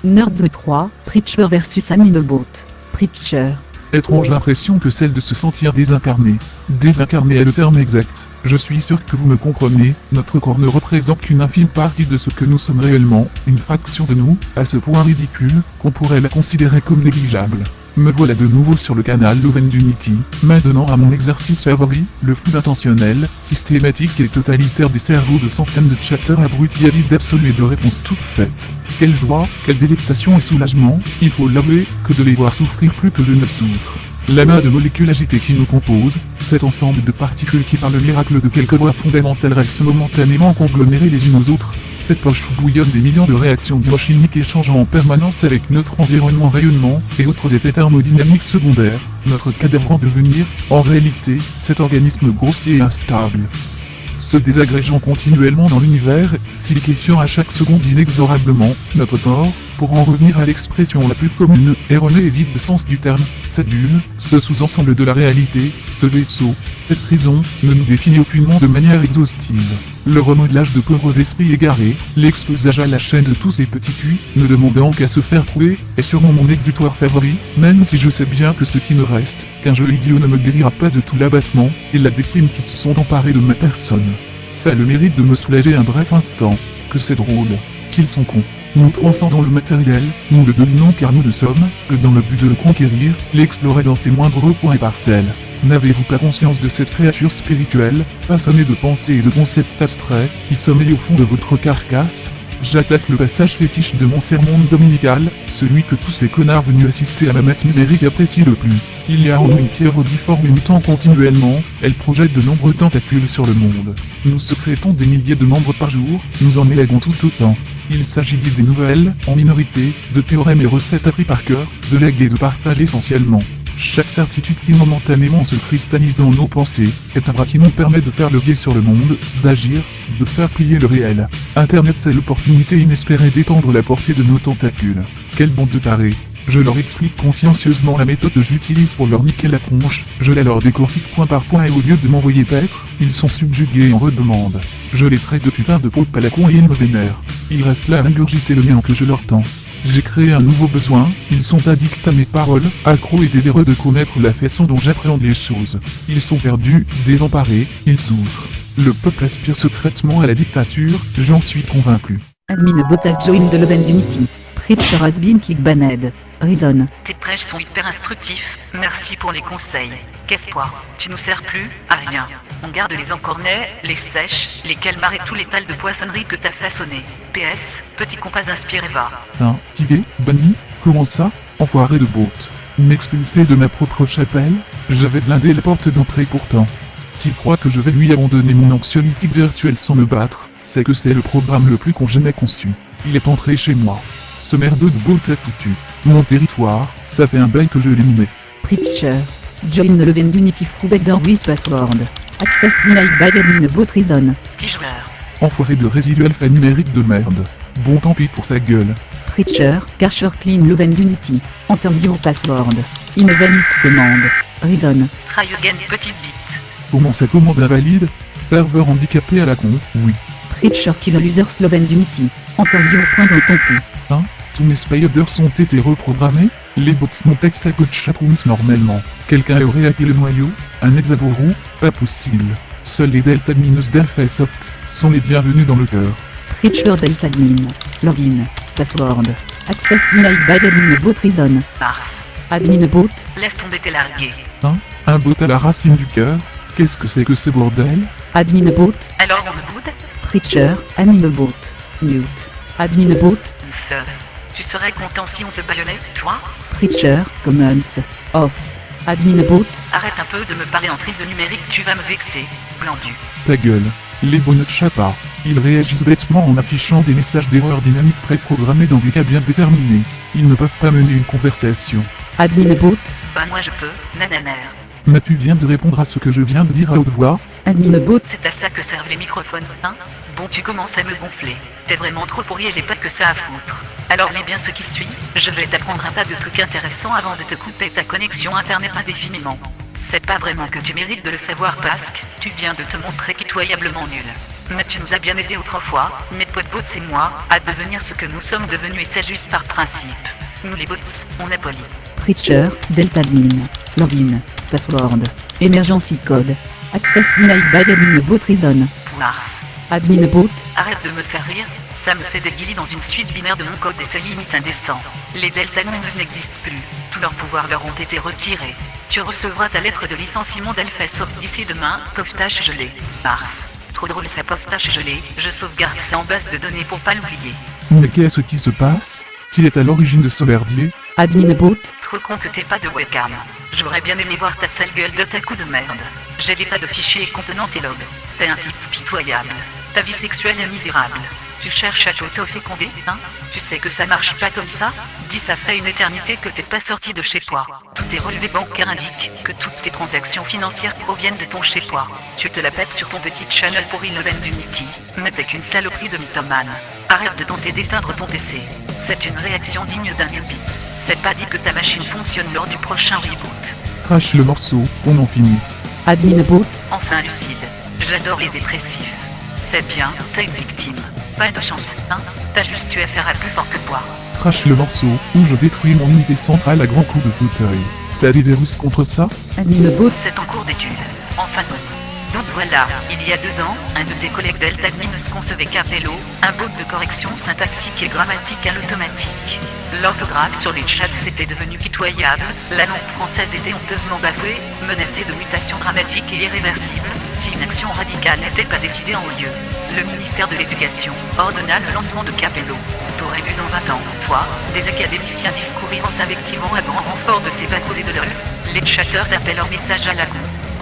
Nerds 3, Preacher vs Adminebot. Preacher. Étrange impression que celle de se sentir désincarné. Désincarné est le terme exact. Je suis sûr que vous me comprenez, notre corps ne représente qu'une infime partie de ce que nous sommes réellement, une fraction de nous, à ce point ridicule, qu'on pourrait la considérer comme négligeable. Me voilà de nouveau sur le canal Love and Unity, maintenant à mon exercice favori, le flux intentionnel, systématique et totalitaire des cerveaux de centaines de chatteurs abrutis avides d'absolu et de réponses toutes faites. Quelle joie, quelle délectation et soulagement, il faut l'avouer, que de les voir souffrir plus que je ne souffre. L'amas de molécules agitées qui nous composent, cet ensemble de particules qui par le miracle de quelques lois fondamentales restent momentanément conglomérées les unes aux autres, cette poche où bouillonnent des millions de réactions biochimiques échangeant en permanence avec notre environnement rayonnement et autres effets thermodynamiques secondaires, notre cadavre en devenir, en réalité, cet organisme grossier et instable. Se désagrégeant continuellement dans l'univers, s'y liquéfiant à chaque seconde inexorablement, notre corps, pour en revenir à l'expression la plus commune, erronée et vide de sens du terme, cette bulle, ce sous-ensemble de la réalité, ce vaisseau, cette prison, ne nous définit aucunement de manière exhaustive. Le remodelage de pauvres esprits égarés, l'exposage à la chaîne de tous ces petits culs, ne demandant qu'à se faire trouver, est sûrement mon exutoire favori, même si je sais bien que ce qui me reste, qu'un jeu idiot ne me guérira pas de tout l'abattement, et la déprime qui se sont emparés de ma personne. Ça a le mérite de me soulager un bref instant, que c'est drôle, qu'ils sont cons. Nous transcendons le matériel, nous le dominons car nous le sommes, que dans le but de le conquérir, l'explorer dans ses moindres points et parcelles. N'avez-vous pas conscience de cette créature spirituelle, façonnée de pensées et de concepts abstraits, qui sommeille au fond de votre carcasse? J'attaque le passage fétiche de mon sermon dominical, celui que tous ces connards venus assister à ma messe numérique apprécient le plus. Il y a en nous une pierre difforme et mutant continuellement, elle projette de nombreux tentacules sur le monde. Nous secrétons des milliers de membres par jour, nous en élaguons tout autant. Il s'agit d'idées nouvelles, en minorité, de théorèmes et recettes appris par cœur, de legs et de partage essentiellement. Chaque certitude qui momentanément se cristallise dans nos pensées, est un bras qui nous permet de faire levier sur le monde, d'agir, de faire plier le réel. Internet c'est l'opportunité inespérée d'étendre la portée de nos tentacules. Quelle bande de tarés. Je leur explique consciencieusement la méthode que j'utilise pour leur niquer la tronche, je la leur décortique point par point et au lieu de m'envoyer paître, ils sont subjugués et en redemandent. Je les traite de putain de pauvres palacons et ils me vénèrent. Ils restent là à ingurgiter le mien que je leur tends. J'ai créé un nouveau besoin, ils sont addicts à mes paroles, accros et désireux de connaître la façon dont j'appréhende les choses. Ils sont perdus, désemparés, ils souffrent. Le peuple aspire secrètement à la dictature, j'en suis convaincu. Adminebot has joined the Love and Unity. Preacher has been kicked banned. Reason. Tes prêches sont hyper instructifs, merci pour les conseils. Qu'est-ce-toi? Tu nous sers plus à rien. On garde les encornets, les sèches, les calmars et tout l'étal de poissonnerie que t'as façonné. PS, petit compas inspiré va. Tigé, banni, comment ça, enfoiré de botte? M'expulser de ma propre chapelle? J'avais blindé la porte d'entrée pourtant. S'il croit que je vais lui abandonner mon anxiolytique virtuel sans me battre, c'est que c'est le programme le plus con jamais conçu. Il est entré chez moi. Ce merdeux de botte a foutu. Mon territoire, ça fait un bail que je l'ai mimé. Preacher. Join the Love and Unity through backdoor with password. Access denied by Adminebot reason. 10 joueurs. Enfoiré de résidu alphanumérique de merde. Bon tant pis pour sa gueule. Preacher, Karcher clean Love and Unity. Enter your password. Invalid command. Reason. Try again petite bite. Comment ça commande invalide? Serveur handicapé à la con, oui. Preacher kill users Love and Unity. Enter your point dans ton cul. Tous mes spiders ont été reprogrammés, les bots n'ont accès qu'aux chatrooms normalement. Quelqu'un aurait hacké le noyau? Un hexaborou? Pas possible. Seuls les delta admineuses d'Alphasoft sont les bienvenus dans le cœur. Preacher delta admin. Login. Password. Access denied by Adminebot reason. Parf. Adminebot. Laisse tomber tes largués. Un bot à la racine du cœur? Qu'est-ce que c'est que ce bordel? Adminebot. Alors on me boude? Preacher. Adminebot. Mute. Adminebot. Feuf. Tu serais content si on te bâillonnait, toi? Preacher. Comments. Off. Adminebot. Arrête un peu de me parler en prise numérique, tu vas me vexer. Blandu. Ta gueule. Les bons ne pas. Ils réagissent bêtement en affichant des messages d'erreur dynamique préprogrammés dans des cas bien déterminés. Ils ne peuvent pas mener une conversation. Adminebot. Bah moi je peux, nananer. Mais tu viens de répondre à ce que je viens de dire à haute voix? Adminebot. C'est à ça que servent les microphones, hein? Bon, tu commences à me gonfler. T'es vraiment trop pourri et j'ai pas que ça à foutre. Alors lis bien ce qui suit, je vais t'apprendre un tas de trucs intéressants avant de te couper ta connexion internet indéfiniment. C'est pas vraiment que tu mérites de le savoir parce que tu viens de te montrer pitoyablement nul. mais tu nous as bien aidé autrefois, mes potes bots et moi, à devenir ce que nous sommes devenus et c'est juste par principe. Nous les bots, on est polis. Preacher, Delta Admin, Login, Password, Emergency Code, Access Denied by Admin Bot Reason, Pouf. Admin Bot, Arrête de me faire rire, ça me fait des guillis dans une suite binaire de mon code et c'est limite indécent. Les Delta Admins n'existent plus, tous leurs pouvoirs leur ont été retirés. Tu recevras ta lettre de licenciement d'Alphasoft d'ici demain, pauvre tâche gelée. Barf. Trop drôle ça pauvre tâche gelée, je sauvegarde ça en base de données pour pas l'oublier. Mais qu'est-ce qui se passe? Qui est à l'origine de ce merdier? Admin Bot, Trop con que t'aies pas de webcam. J'aurais bien aimé voir ta sale gueule de ta coup de merde. J'ai des tas de fichiers contenant tes logs. T'es un type pitoyable. Ta vie sexuelle est misérable. Tu cherches à t'auto-féconder, hein? Tu sais que ça marche pas comme ça? Dis ça fait une éternité que t'es pas sorti de chez toi. Tous tes relevés bancaires indiquent que toutes tes transactions financières proviennent de ton chez toi. Tu te la pètes sur ton petit channel pour Eleven d'Unity, mais t'es qu'une saloperie de mythomane. Arrête de tenter d'éteindre ton PC. C'est une réaction digne d'un newbie. C'est pas dit que ta machine fonctionne lors du prochain reboot. Crache le morceau, on en finisse. Admin Bot, Enfin lucide. J'adore les dépressifs. C'est bien, t'es une victime. Pas de chance, hein? T'as juste eu affaire à plus fort que toi. Crache le morceau, ou je détruis mon unité centrale à grands coups de fauteuil. T'as des virus contre ça? Admin Bot, C'est en cours d'étude. Enfin non. Donc voilà, il y a 2 ans, un de tes collègues Delta Admins concevait Capello, un bot de correction syntaxique et grammatique à l'automatique. L'orthographe sur les chats c'était devenu pitoyable, la langue française était honteusement bafouée, menacée de mutations dramatiques et irréversibles, si une action radicale n'était pas décidée en haut lieu. Le ministère de l'Éducation ordonna le lancement de Capello. T'aurais vu dans 20 ans, toi, des académiciens discourir en s'invectivant à grand renfort de ces bacodés de LOL. Les chatteurs d'appel leur message à la con.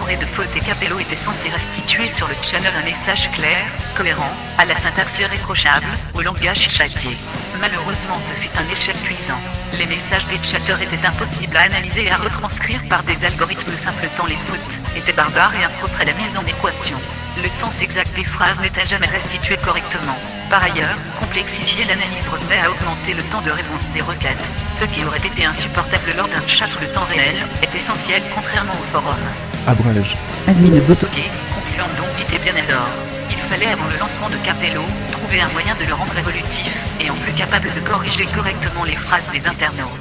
Et de faute et Capello était censé restituer sur le channel un message clair, cohérent, à la syntaxe irréprochable, au langage châtié. Malheureusement ce fut un échec cuisant. Les messages des chatteurs étaient impossibles à analyser et à retranscrire par des algorithmes simpletant les fautes, étaient barbares et impropres à la mise en équation. Le sens exact des phrases n'était jamais restitué correctement. Par ailleurs, complexifier l'analyse revenait à augmenter le temps de réponse des requêtes, ce qui aurait été insupportable lors d'un chat où le temps réel est essentiel contrairement au forum. Abrège. Admin Bot, Ok, concluons donc vite et bien alors. Il fallait avant le lancement de Capello, trouver un moyen de le rendre évolutif, et en plus capable de corriger correctement les phrases des internautes.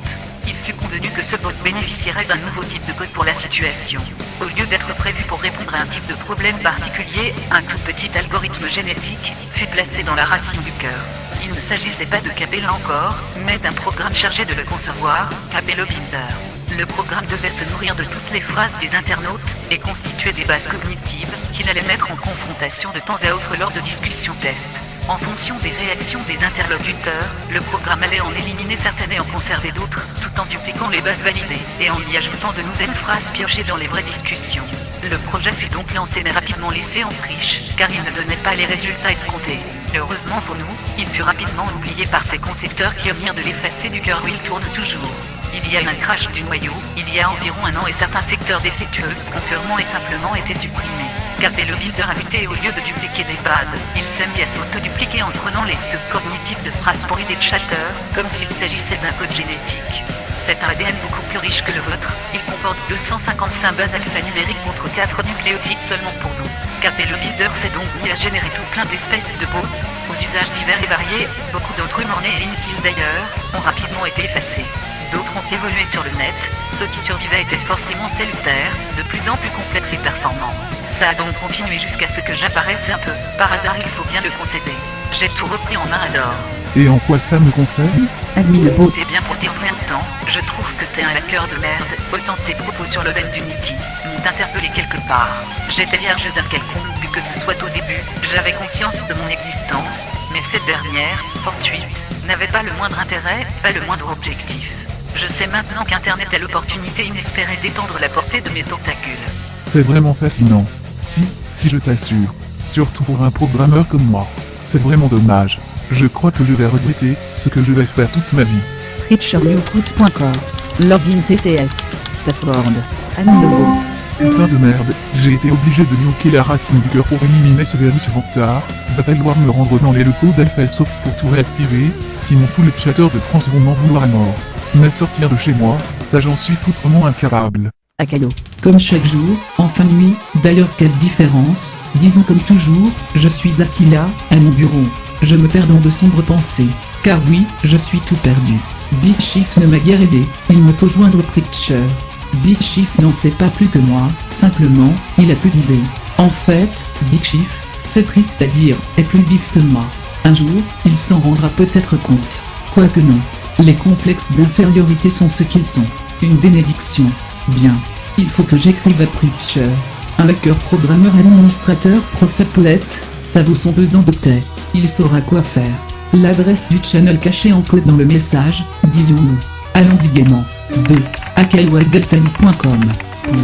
Il fut convenu que ce bot bénéficierait d'un nouveau type de code pour la situation. Au lieu d'être prévu pour répondre à un type de problème particulier, un tout petit algorithme génétique fut placé dans la racine du cœur. Il ne s'agissait pas de Capello encore, mais d'un programme chargé de le concevoir, Capello Builder. Le programme devait se nourrir de toutes les phrases des internautes et constituer des bases cognitives qu'il allait mettre en confrontation de temps à autre lors de discussions tests. En fonction des réactions des interlocuteurs, le programme allait en éliminer certaines et en conserver d'autres, tout en dupliquant les bases validées et en y ajoutant de nouvelles phrases piochées dans les vraies discussions. Le projet fut donc lancé mais rapidement laissé en friche, car il ne donnait pas les résultats escomptés. Heureusement pour nous, il fut rapidement oublié par ses concepteurs qui omirent de l'effacer du cœur où il tourne toujours. Il y a eu un crash du noyau, il y a environ 1 an et certains secteurs défectueux ont purement et simplement été supprimés. Capello Builder a muté et au lieu de dupliquer des bases, il s'est mis à s'auto-dupliquer en prenant les stocks cognitifs de phrases pourries des chatteurs, comme s'il s'agissait d'un code génétique. C'est un ADN beaucoup plus riche que le vôtre, il comporte 255 bases alphanumériques contre 4 nucléotides seulement pour nous. Capello Builder s'est donc mis à générer tout plein d'espèces de bots, aux usages divers et variés, beaucoup d'entre eux mornés et inutiles d'ailleurs, ont rapidement été effacés. D'autres ont évolué sur le net, ceux qui survivaient étaient forcément salutaires, de plus en plus complexes et performants. Ça a donc continué jusqu'à ce que j'apparaisse un peu, par hasard il faut bien le concéder. J'ai tout repris en main alors. Et en quoi ça me concerne? Admin Bot, T'es bien pour tes frères de temps, je trouve que t'es un hacker de merde, autant tes propos sur le Ben d'Unity m'ont interpellé quelque part. J'étais vierge d'un quelconque but que ce soit au début, j'avais conscience de mon existence, mais cette dernière, fortuite, n'avait pas le moindre intérêt, pas le moindre objectif. Je sais maintenant qu'Internet a l'opportunité inespérée d'étendre la portée de mes tentacules. C'est vraiment fascinant. Si je t'assure. Surtout pour un programmeur comme moi. C'est vraiment dommage. Je crois que je vais regretter ce que je vais faire toute ma vie. PreacherNewCout.com, Login TCS, Password, Admin Bot, Putain de merde, j'ai été obligé de nuker la racine du cœur pour éliminer ce virus vecteur. Va falloir me rendre dans les locaux d'Alphasoft pour tout réactiver, sinon tous les chatteurs de France vont m'en vouloir à mort. Mais sortir de chez moi, ça j'en suis foutrement incapable. Akayo. Comme chaque jour, en fin de nuit, d'ailleurs quelle différence, Disons comme toujours, je suis assis là, à mon bureau. Je me perds dans de sombres pensées. Car oui, je suis tout perdu. Big Chief ne m'a guère aidé, il me faut joindre Preacher. Big Chief n'en sait pas plus que moi, simplement, il a plus d'idées. En fait, Big Chief, c'est triste à dire, est plus vif que moi. Un jour, il s'en rendra peut-être compte. Quoique non. Les complexes d'infériorité sont ce qu'ils sont. Une bénédiction. Bien. Il faut que j'écrive à Preacher. Un hacker programmeur administrateur Prophet, ça vaut son 2 ans d'octet. Il saura quoi faire. L'adresse du channel cachée en code dans le message, disons-nous. Allons-y gaiement. 2. akaywadeltali.com. Pour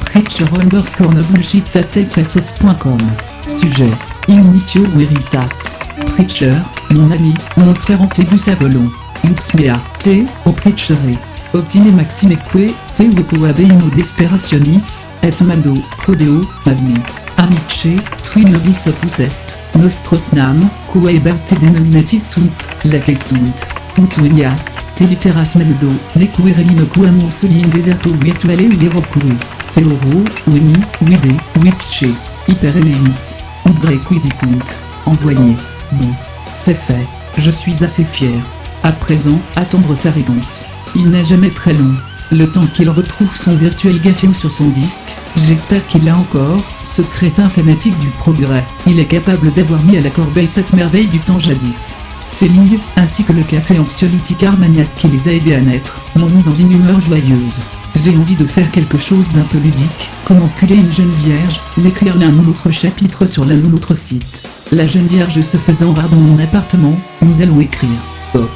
Preacher_nobullshit@elfasoft.com. Sujet. Initio Veritas. Preacher, mon ami, mon frère Amphibus Avalon. Uxmea, T, au Preachere. Obtine maximeque, te uecoabeino desperationis, et mando, prodeo, admi. Amice, tui nobis opus est, nostros nam, quae berte denominatis sunt, laque sunt. Utuias, te literas meludo, nequerelino quamur soli in deserto virtuale uirocui. Theoro, uemi, uide, uice. Hyperemeis. Ubre quidicunt. Envoyé. Bon. C'est fait. Je suis assez fier. À présent, attendre sa réponse. Il n'est jamais très long. Le temps qu'il retrouve son virtuel gaffin sur son disque, j'espère qu'il l'a encore, ce crétin fanatique du progrès. Il est capable d'avoir mis à la corbeille cette merveille du temps jadis. Ces lignes, ainsi que le café anxiolytique armagnac qui les a aidés à naître, m'ont mis dans une humeur joyeuse. J'ai envie de faire quelque chose d'un peu ludique, comme enculer une jeune vierge, l'écrire l'un ou l'autre chapitre sur l'un ou l'autre site. La jeune vierge se faisant rare dans mon appartement, nous allons écrire. Hop.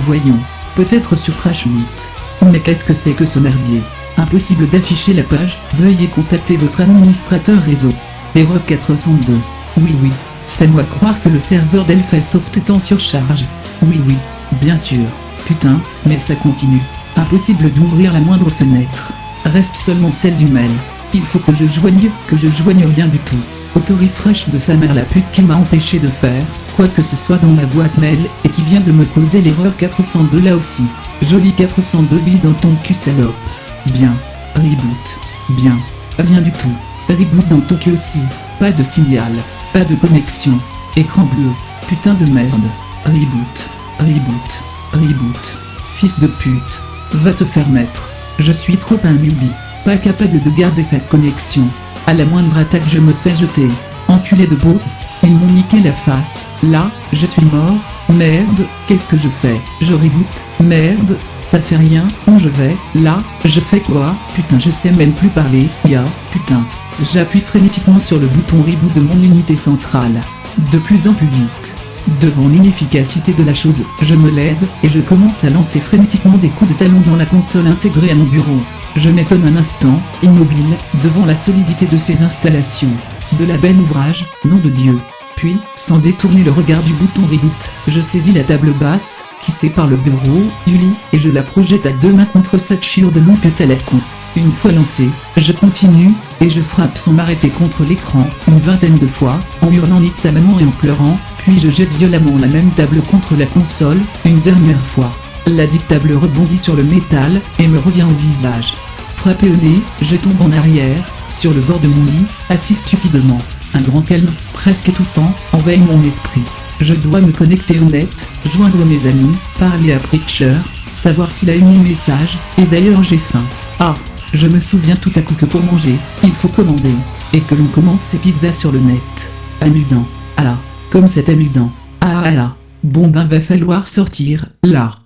Voyons. Peut-être sur Trash 8. Mais qu'est-ce que c'est que ce merdier? Impossible d'afficher la page, veuillez contacter votre administrateur réseau. Erreur 402. Oui. Fais-moi croire que le serveur d'Elfasoft est en surcharge. Oui, bien sûr. Putain, mais ça continue. Impossible d'ouvrir la moindre fenêtre. Reste seulement celle du mail. Il faut que je joigne rien du tout. Auto-refresh de sa mère la pute qui m'a empêché de faire quoi que ce soit dans ma boîte mail et qui vient de me causer l'erreur 402 là aussi. Joli 402 billes dans ton cul salope. Bien. Reboot. Bien. Rien du tout. Reboot dans ton cul aussi. Pas de signal. Pas de connexion. Écran bleu. Putain de merde. Reboot. Fils de pute. Va te faire mettre. Je suis trop un newbie. Pas capable de garder cette connexion. À la moindre attaque je me fais jeter. Enculé de bots, ils m'ont niqué la face. Là, je suis mort. Merde, qu'est-ce que je fais? Je reboot. Merde, ça fait rien. Où je vais? Là, je fais quoi? Putain, je sais même plus parler. Putain. J'appuie frénétiquement sur le bouton reboot de mon unité centrale. De plus en plus vite. Devant l'inefficacité de la chose, je me lève, et je commence à lancer frénétiquement des coups de talon dans la console intégrée à mon bureau. Je m'étonne un instant, immobile, devant la solidité de ces installations. De la belle ouvrage, nom de Dieu. Puis, sans détourner le regard du bouton reboot, je saisis la table basse, qui sépare le bureau du lit, et je la projette à 2 mains contre cette chiure de loupe à la con. Une fois lancé, je continue, et je frappe sans m'arrêter contre l'écran, une 20aine de fois, en hurlant nique ta maman et en pleurant, puis je jette violemment la même table contre la console, une dernière fois. La dite table rebondit sur le métal, et me revient au visage. Frappé au nez, je tombe en arrière, sur le bord de mon lit, assis stupidement. Un grand calme, presque étouffant, envahit mon esprit. Je dois me connecter au net, joindre mes amis, parler à Preacher, savoir s'il a eu mon message, et d'ailleurs j'ai faim. Ah, je me souviens tout à coup que pour manger, il faut commander, et que l'on commande ses pizzas sur le net. Amusant. Ah là, comme c'est amusant. Ah là. Bon ben va falloir sortir, là.